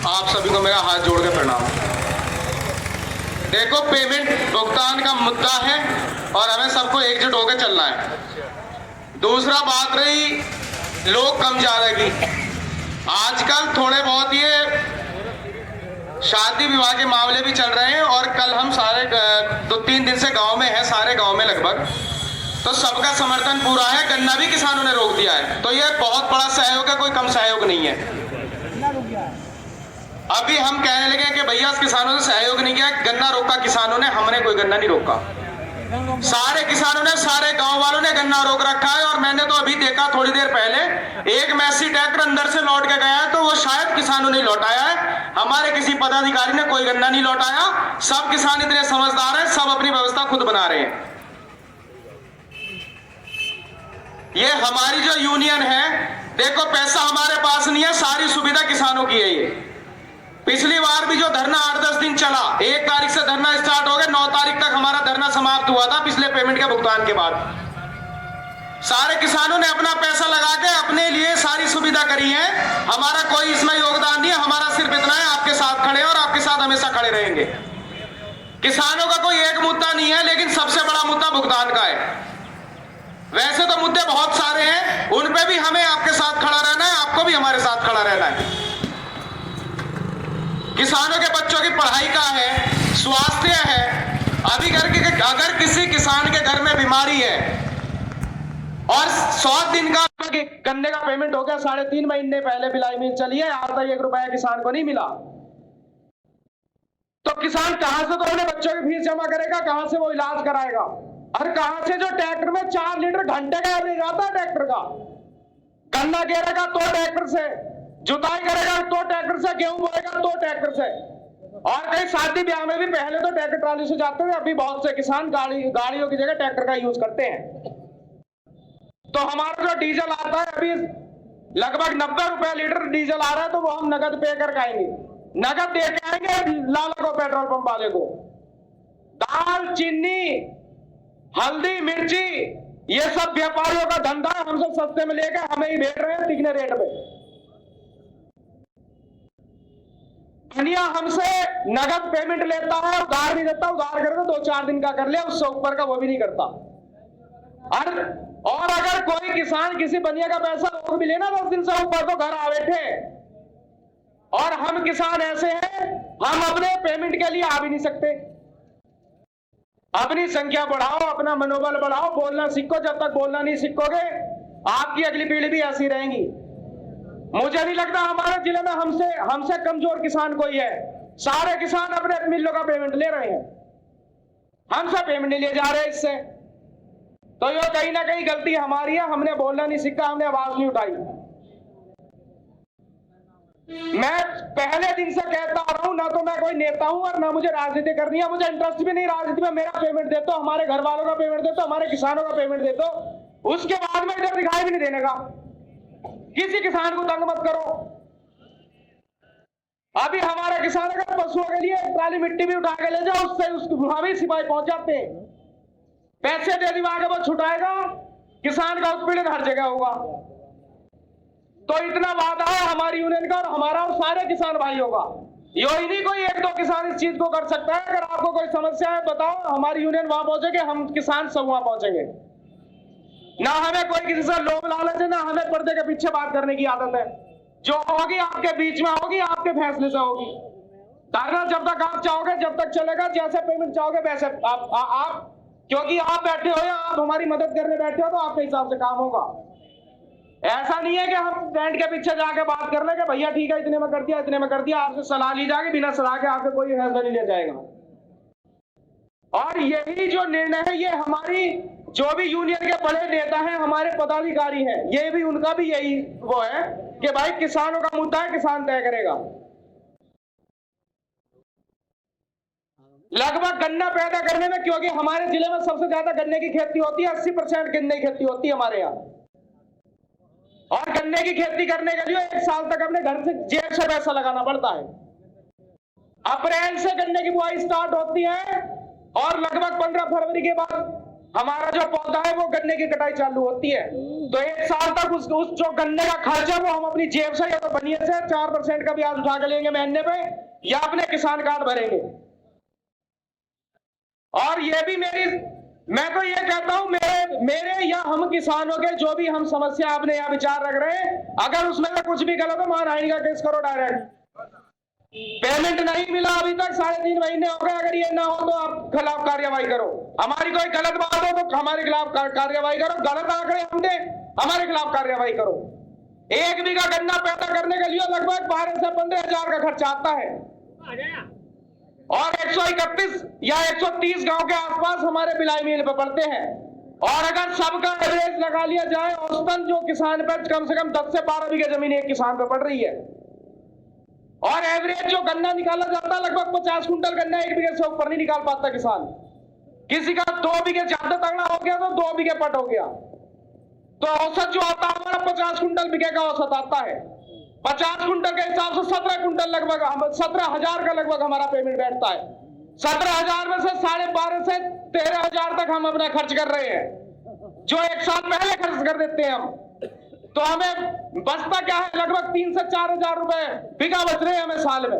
आप सभी को मेरा हाथ जोड़ के प्रणाम। देखो, पेमेंट भुगतान का मुद्दा है और हमें सबको एकजुट होकर चलना है। दूसरा बात रही लोग कम ज्यादा की, आजकल थोड़े बहुत ये शादी विवाह के मामले भी चल रहे हैं और कल हम सारे 2-3 दिन से गांव में हैं, सारे गांव में लगभग, तो सबका समर्थन पूरा है। गन्ना भी किसानों ने रोक दिया है, तो ये बहुत बड़ा सहयोग है, कोई कम सहयोग नहीं है। अभी हम कहने लगे कि भैया किसानों से सहयोग नहीं किया, गन्ना रोका किसानों ने, हमने कोई गन्ना नहीं रोका। सारे किसानों ने, सारे गांव वालों ने गन्ना रोक रखा है। और मैंने तो अभी देखा थोड़ी देर पहले एक मैसी ट्रैक्टर अंदर से लौट के गया है, तो वो शायद किसानों ने लौटाया है, हमारे किसी पदाधिकारी ने कोई गन्ना नहीं लौटाया। सब किसान इतने समझदार हैं, सब अपनी व्यवस्था खुद बना रहे हैं। ये हमारी जो यूनियन है, देखो पैसा हमारे पास नहीं है, सारी सुविधा किसानों की है। ये पिछली बार भी जो धरना 8-10 दिन चला, 1 तारीख से धरना स्टार्ट हो गया, 9 तारीख तक हमारा धरना समाप्त हुआ था पिछले पेमेंट के भुगतान के बाद। सारे किसानों ने अपना पैसा लगा के अपने लिए सारी सुविधा करी है। हमारा कोई इसमें योगदान नहीं है, हमारा सिर्फ इतना है, आपके साथ खड़े हैं और आपके साथ हमेशा खड़े रहेंगे। किसानों का कोई एक मुद्दा नहीं है, लेकिन सबसे बड़ा मुद्दा भुगतान का है। वैसे तो मुद्दे बहुत सारे हैं, उन पे भी हमें आपके साथ खड़ा रहना है, आपको भी हमारे साथ खड़ा रहना है। किसानों के बच्चों की पढ़ाई का है, स्वास्थ्य है। अभी अगर किसी किसान के घर में बीमारी है और 100 दिन का गन्ने का पेमेंट हो गया, 3.5 महीने पहले बिलाई मिल चली है, आज तक 1 रुपया किसान को नहीं मिला, तो किसान कहां से तो अपने बच्चों की फीस जमा करेगा, कहां से वो इलाज कराएगा, और कहां से जो ट्रैक्टर में 4 लीटर घंटे का एवरेज आता है ट्रैक्टर का, गन्ना गिरेगा तो ट्रैक्टर से, जुताई करेगा तो ट्रैक्टर से, गेहूं बोएगा तो ट्रैक्टर से। और कई शादी ब्याह में भी पहले तो ट्रैक्टर ट्राली से जाते थे, अभी बहुत से किसान गाड़ियों की जगह ट्रैक्टर का यूज करते हैं। तो हमारा जो डीजल आता है अभी लगभग 90 रुपए लीटर डीजल आ रहा है, तो वो हम नगद पे कर आएंगे, नगद दे के आएंगे लाला को, पेट्रोल पंप वाले को। दाल, चीनी, हल्दी, मिर्ची, ये सब व्यापारियों का धंधा है, हम सब सस्ते में लेकर हमें ही बेच रहे हैं तिगने रेट पे। धनिया हमसे नगद पेमेंट लेता है, उधार नहीं देता, उधार करके 2-4 दिन का कर लिया, उससे ऊपर का वो भी नहीं करता। और अगर कोई किसान किसी बनिया का पैसा रोक भी लेना 10 दिन से ऊपर, तो घर आ बैठे। और हम किसान ऐसे हैं, हम अपने पेमेंट के लिए आ भी नहीं सकते। अपनी संख्या बढ़ाओ, अपना मनोबल बढ़ाओ, बोलना सीखो। जब तक बोलना नहीं सीखोगे, आपकी अगली पीढ़ी भी ऐसी रहेंगी। मुझे नहीं लगता हमारे जिले में हमसे कमजोर किसान कोई है। सारे किसान अपने मिलों का पेमेंट ले रहे हैं, हमसे पेमेंट नहीं ले जा रहे इससे। तो ये कहीं ना कहीं गलती हमारी है, हमने बोलना नहीं सीखा, हमने आवाज नहीं उठाई। मैं पहले दिन से कहता आ रहा हूं, ना तो मैं कोई नेता हूं और ना मुझे राजनीति करनी है, मुझे इंटरेस्ट भी नहीं राजनीति में। मेरा पेमेंट दे दो, हमारे घर वालों का पेमेंट दे दो, हमारे किसानों का पेमेंट दे दो, उसके बाद में इधर दिखाई भी नहीं देने का। किसी किसान को तंग मत करो। अभी हमारे किसान अगर पशुओं के लिए ट्राली मिट्टी भी उठा के ले जाओ, उससे वहां भी सिपाही पहुंच जाते हैं। पैसे दे दिवा के वो छुटाएगा, किसान का उत्पीड़न हर जगह होगा। तो इतना वादा है हमारी यूनियन का और हमारा और सारे किसान भाइयों का। यो ही नहीं कोई 1-2 किसान इस चीज को कर सकता है। अगर आपको कोई समस्या है बताओ, हमारी यूनियन वहां पहुंचेगी, हम किसान सब वहां पहुंचेंगे। ना हमें कोई किसी से लोभ लालच है, ना हमें पर्दे के पीछे बात करने की आदत है। जो होगी आपके बीच में होगी, आपके फैसले से होगी। धरना जब तक आप चाहोगे जब तक चलेगा, जैसे पेमेंट चाहोगे वैसे आप क्योंकि आप बैठे हो या आप हमारी मदद करने बैठे हो, तो आपके हिसाब से काम होगा। ऐसा नहीं है कि हम टेंट के पीछे जाके बात कर ले कि भैया ठीक है इतने में कर दिया, इतने में कर दिया। आपसे सलाह ली जाएगी, बिना सलाह के आपसे कोई फैसला नहीं लिया जाएगा। और यही जो निर्णय है, ये हमारी जो भी यूनियन के बड़े नेता हैं, हमारे पदाधिकारी हैं, ये भी उनका भी यही वो है कि भाई किसानों का मुद्दा है, किसान तय करेगा। लगभग गन्ना पैदा करने में, क्योंकि हमारे जिले में सबसे ज्यादा गन्ने की खेती होती है, 80% गन्ने की खेती होती है हमारे यहाँ। और गन्ने की खेती करने के लिए 1 साल तक अपने घर से जेब से पैसा लगाना पड़ता है। अप्रैल से गन्ने की बुआई स्टार्ट होती है और लगभग 15 फरवरी के बाद हमारा जो पौधा है वो गन्ने की कटाई चालू होती है, तो 1 साल तक उस जो गन्ने का खर्चा वो हम अपनी जेब से या तो बनिए से 4% का ब्याज उठा के लेंगे महीने पे, या अपने किसान कार्ड भरेंगे। और ये भी मैं तो ये कहता हूं, मेरे या हम किसानों के जो भी हम समस्या आपने या विचार रख रहे हैं, अगर उसमें से कुछ भी गलत हो, मानहानि का केस करो डायरेक्ट। पेमेंट नहीं मिला अभी तक 3.5 महीने हो गए, अगर ये ना हो तो आप खिलाफ कार्रवाई करो। हमारी कोई गलत बात हो तो हमारे खिलाफ कार्रवाई करो, गलत आंकड़े हम दे हमारे खिलाफ कार्रवाई करो। 1 बीघा गन्ना पैदा करने के लिए लगभग 12 से 15 हजार का खर्चा आता है, और 131 या 130 गांव के आसपास हमारे बिलाई मिल पे पड़ते हैं। और अगर सबका एवरेज लगा लिया जाए, औसतन जो किसान पर कम से कम 10 से 12 बीघे जमीन एक किसान पे पड़ रही है, और एवरेज जो गन्ना निकाला जाता है लगभग 50 कुंटल गन्ना 1 बीघे से ऊपर नहीं निकाल पाता किसान। किसी का 2 बीघे ज्यादा तगड़ा हो गया तो 2 बीघे पट हो गया, तो औसत जो आता है हमारा 50 कुंटल बीघे का औसत आता है। 50 कुंटल के हिसाब से 17 कुंटल लगभग 17,000 का लगभग हमारा पेमेंट बैठता है। 17,000 में से 12.5 से 13,000 तक हम अपना खर्च कर रहे हैं, जो 1 साल पहले खर्च कर देते हैं हम, तो हमें बचता क्या है, लगभग 3 से 4 हजार रुपए बीघा बच रहे हैं हमें साल में।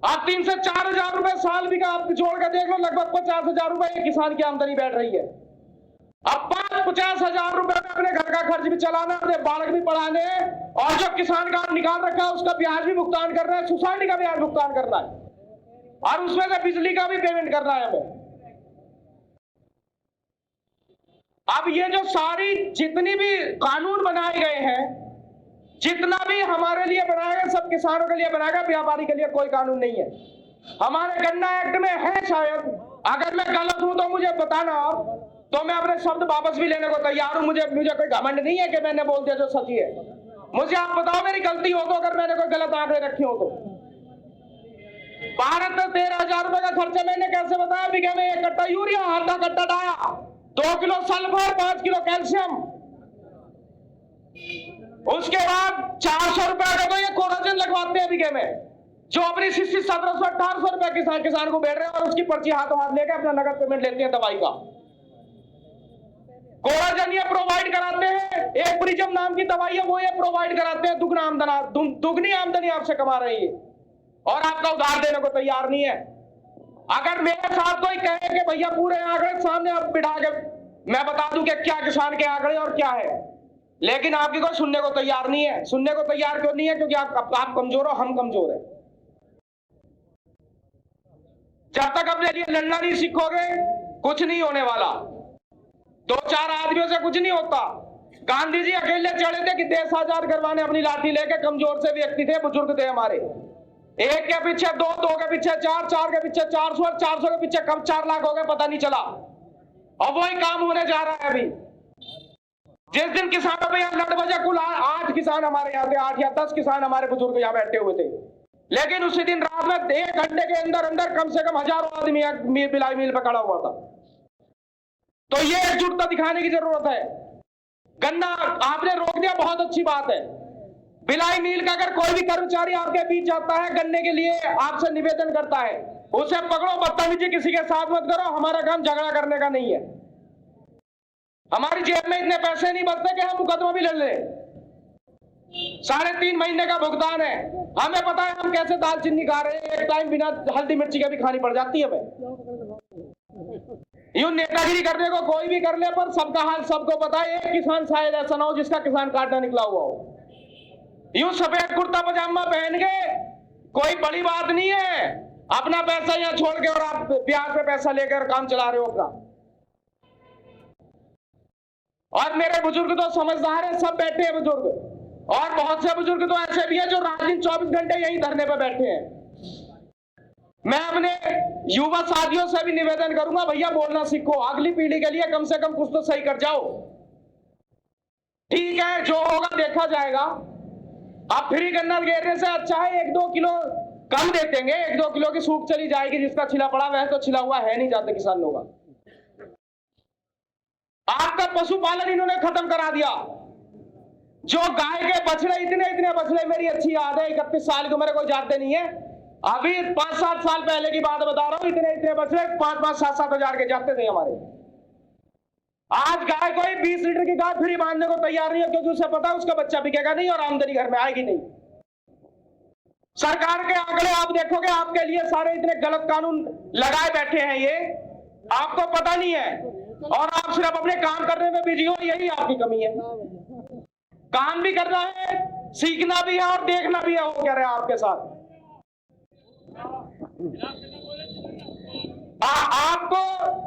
आप 3 से 4 हजार रुपए साल बीघा आप जोड़ कर देख लो, लगभग 50 हजार रुपए किसान की आमदनी बैठ रही है। अब 50 हजार रुपए में अपने घर का खर्च भी चलाना, अपने बालक भी पढ़ाने, और जो किसान कार्ड निकाल रखा है उसका ब्याज भी भुगतान करना है, सोसाइटी का ब्याज भुगतान करना है, और उसमें से बिजली का भी पेमेंट करना है हमें। अब ये जो सारी जितनी भी कानून बनाए गए हैं, जितना भी हमारे लिए बनाया गया, सब किसानों के लिए बनाया गया, व्यापारी के लिए कोई कानून नहीं है। हमारे गन्ना एक्ट में है, शायद अगर मैं गलत हूं तो मुझे बताना आप, तो मैं अपने शब्द वापस भी लेने को तैयार हूं। मुझे कोई घमंड नहीं है कि मैंने बोल दिया जो सच है। मुझे आप बताओ मेरी गलती हो तो, अगर मैंने कोई गलत आंकड़े रखे हो तो। 12 से 13 हजार रुपए का खर्चा मैंने कैसे बताया? बीघे में 1 कट्टा यूरिया, आधा कट्टा डाया, 2 किलो सल्फर, 5 किलो कैल्शियम, उसके बाद 400 रुपए का तो ये कोरोजन लगवाते हैं बीघे में, जो अपनी 1700-1800 रुपए किसान को बैठ रहे हैं, और उसकी पर्ची हाथों हाथ लेकर अपना नगद पेमेंट लेते हैं दवाई का। कोरोजन ये प्रोवाइड कराते हैं, एक प्रिज्म नाम की दवाई है, वो ये प्रोवाइड कराते हैं। दुगनी आमदनी आपसे कमा रही है, और आपका उधार देने को तैयार नहीं है। अगर मेरे साथ कोई कहे कि भैया पूरे आंकड़े सामने आप बिठा के मैं बता दूं कि क्या किसान के आंकड़े और क्या है, लेकिन आपकी कोई सुनने को तैयार नहीं है। सुनने को तैयार क्यों नहीं है? क्योंकि आप कमजोर हो, हम कमजोर हैं। जब तक अपने लिए लड़ना नहीं सीखोगे कुछ नहीं होने वाला। 2-4 आदमियों से कुछ नहीं होता। गांधी जी अकेले चढ़े थे कि देश आजाद करवाने, अपनी लाठी लेके। कमजोर से व्यक्ति थे, बुजुर्ग थे हमारे। 1 के पीछे 2, 2 के पीछे 4, 4 के पीछे 400, और 400 के पीछे कब 4 लाख हो गए पता नहीं चला। और वही काम होने जा रहा है अभी। जिस दिन किसानों पे यहाँ लड़ बजे, कुल 8 किसान हमारे यहाँ थे, 8 या 10 किसान हमारे बुजुर्ग यहाँ बैठे हुए थे, लेकिन उसी दिन रात में 1 घंटे के अंदर अंदर कम से कम हजारों आदमी बिलाई मिल पे खड़ा हुआ था। तो ये एकजुटता दिखाने की जरूरत है। गन्ना आपने रोक दिया, बहुत अच्छी बात है। बिलाई मिल का अगर कोई भी कर्मचारी आपके बीच जाता है, गन्ने के लिए आपसे निवेदन करता है, उसे पकड़ो, बदतमीजी किसी के साथ मत करो। हमारा काम झगड़ा करने का नहीं है। हमारी जेब में इतने पैसे नहीं बचते कि हम मुकदमा भी लड़ लें। 3.5 महीने का भुगतान है। हमें पता है हम कैसे दालचीनी खा रहे हैं, एक टाइम बिना हल्दी मिर्ची के भी खानी पड़ जाती है हमें। यूं नेतागिरी करने को कोई भी कर ले, पर सबका हाल सबको पता है। एक किसान शायद ऐसा ना हो जिसका किसान कार्ड ना निकला हुआ हो। यूं सफेद कुर्ता पजामा पहन के कोई बड़ी बात नहीं है। अपना पैसा यहाँ छोड़ के और आप ब्याज पे पैसा लेकर काम चला रहे हो अपना। और मेरे बुजुर्ग तो समझदार है, सब बैठे हैं बुजुर्ग, और बहुत से बुजुर्ग तो ऐसे भी हैं जो रात दिन 24 घंटे यही धरने पे बैठे हैं। मैं अपने युवा साथियों से भी निवेदन करूंगा, भैया बोलना सीखो। अगली पीढ़ी के लिए कम से कम कुछ तो सही कर जाओ। ठीक है, जो होगा देखा जाएगा। आप फ्री गन्ना घेरने से अच्छा है 1-2 किलो कम दे देंगे, 1-2 किलो की सूख चली जाएगी। जिसका छिला पड़ा वह तो छिला हुआ है नहीं जाते किसान लोग। आपका पशुपालन इन्होंने खत्म करा दिया। जो गाय के बछड़े, इतने बछड़े, मेरी अच्छी याद है, 31 साल की उम्र, कोई जाते नहीं है। अभी 5-7 साल पहले की बात बता रहा हूं, इतने बछड़े 5-5, 7-7 हजार के जाते थे हमारे। आज गाय कोई 20 लीटर की गाय फ्री बांधने को तैयार नहीं है, क्योंकि उसे पता है उसका बच्चा बिकेगा नहीं और आमदनी घर में आएगी नहीं। सरकार के आंकड़े आप देखोगे, आपके लिए सारे इतने गलत कानून लगाए बैठे हैं, ये आपको पता नहीं है और आप सिर्फ अपने काम करने में बिजी हो, यही आपकी कमी है। काम भी करना है, सीखना भी है और देखना भी है, वो कह रहे हैं आपके साथ। आपको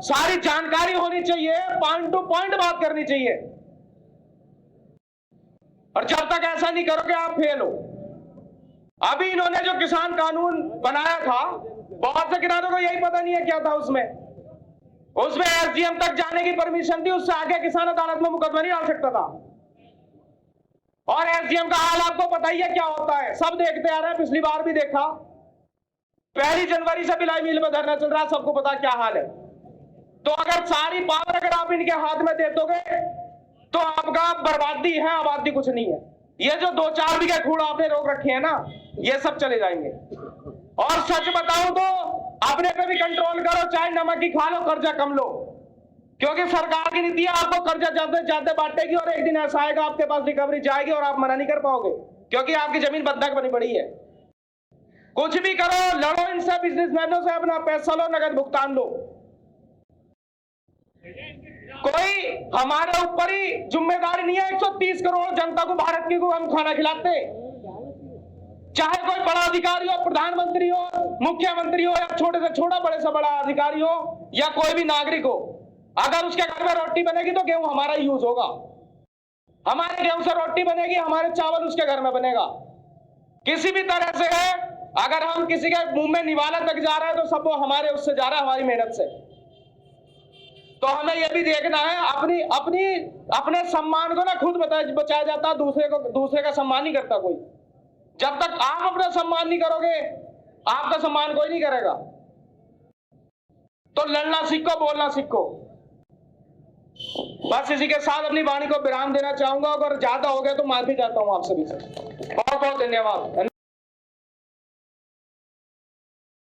सारी जानकारी होनी चाहिए, पॉइंट टू पॉइंट बात करनी चाहिए, और जब तक ऐसा नहीं करोगे आप फेल हो। अभी इन्होंने जो किसान कानून बनाया था, बहुत से किसानों को यही पता नहीं है क्या था उसमें एसडीएम तक जाने की परमिशन थी, उससे आगे किसान अदालत में मुकदमा नहीं डाल सकता था। और एसडीएम का हाल आपको पता ही है क्या होता है, सब देखते आ रहे हैं, पिछली बार भी देखा, 1 जनवरी से बिलाई मिल में धरना चल रहा है, सबको पता क्या हाल है। तो अगर सारी पावर अगर आप इनके हाथ में दे दोगे तो आपका बर्बादी है, आबादी कुछ नहीं है। ये जो 2-4 बीघे खूड़ आपने रोक रखे हैं ना, ये सब चले जाएंगे। और सच बताऊं तो अपने पे भी कंट्रोल करो, चाहे नमक ही खा लो, कर्जा कम लो, क्योंकि सरकार की नीति है आपको कर्जा ज्यादा ज्यादा बांटेगी और एक दिन ऐसा आएगा आपके पास रिकवरी जाएगी और आप मना नहीं कर पाओगे, क्योंकि आपकी जमीन बंधक बनी पड़ी है। कुछ भी करो, लड़ो इनसे, बिजनेसमैनों से अपना पैसा लो, नगद भुगतान लो। कोई हमारे ऊपर ही जिम्मेदारी नहीं है, 130 करोड़ जनता को, भारत की को हम खाना खिलाते, चाहे कोई बड़ा अधिकारी हो, प्रधानमंत्री हो, मुख्यमंत्री हो, या छोटे से छोटा बड़े से बड़ा अधिकारी हो, या कोई भी नागरिक हो। अगर उसके घर में रोटी बनेगी तो गेहूं हमारा ही यूज होगा, हमारे गेहूं से रोटी बनेगी, हमारे चावल उसके घर में बनेगा। किसी भी तरह से है, अगर हम किसी के मुंह में निवाला तक जा रहा है तो सब वो हमारे उससे जा रहा है, हमारी मेहनत से। तो हमें यह भी देखना है, अपने सम्मान को ना खुद बचाया जाता, दूसरे का सम्मान नहीं करता कोई। जब तक आप अपना सम्मान नहीं करोगे, आपका सम्मान कोई नहीं करेगा। तो लड़ना सीखो, बोलना सीखो। बस इसी के साथ अपनी वाणी को विराम देना चाहूंगा, अगर ज्यादा हो गया तो माफी चाहता हूं आप सभी से। बहुत बहुत धन्यवाद।